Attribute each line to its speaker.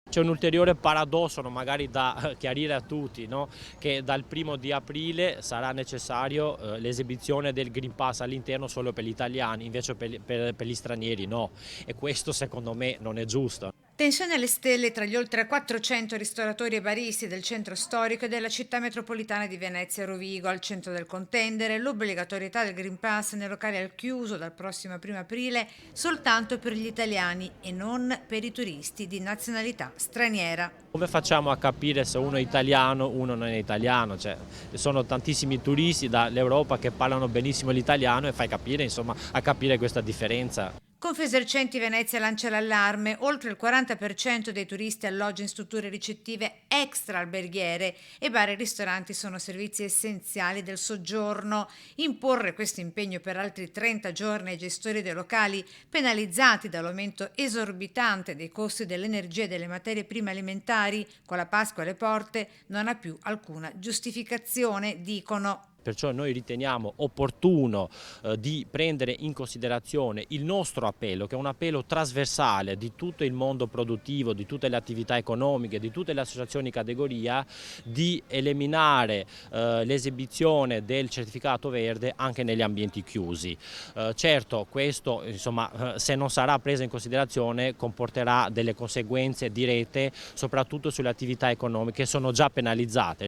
Speaker 1: C'è un ulteriore paradosso, no, magari da chiarire a tutti, no? Che dal 1° di aprile sarà necessario l'esibizione del Green Pass all'interno solo per gli italiani, invece per gli stranieri no. E questo secondo me non è giusto.
Speaker 2: Tensione alle stelle tra gli oltre 400 ristoratori e baristi del centro storico e della città metropolitana di Venezia e Rovigo, al centro del contendere l'obbligatorietà del Green Pass nei locali al chiuso dal prossimo 1° aprile soltanto per gli italiani e non per i turisti di nazionalità straniera.
Speaker 1: Come facciamo a capire se uno è italiano, uno non è italiano? Cioè, ci sono tantissimi turisti dall'Europa che parlano benissimo l'italiano e fai capire, insomma, a capire questa differenza.
Speaker 2: Confesercenti Venezia lancia l'allarme, oltre il 40% dei turisti alloggia in strutture ricettive extra alberghiere e bar e ristoranti sono servizi essenziali del soggiorno. Imporre questo impegno per altri 30 giorni ai gestori dei locali, penalizzati dall'aumento esorbitante dei costi dell'energia e delle materie prime alimentari, con la Pasqua alle porte, non ha più alcuna giustificazione, dicono.
Speaker 1: Perciò noi riteniamo opportuno di prendere in considerazione il nostro appello, che è un appello trasversale di tutto il mondo produttivo, di tutte le attività economiche, di tutte le associazioni di categoria, di eliminare l'esibizione del certificato verde anche negli ambienti chiusi. Certo, questo, insomma, se non sarà preso in considerazione comporterà delle conseguenze dirette soprattutto sulle attività economiche che sono già penalizzate.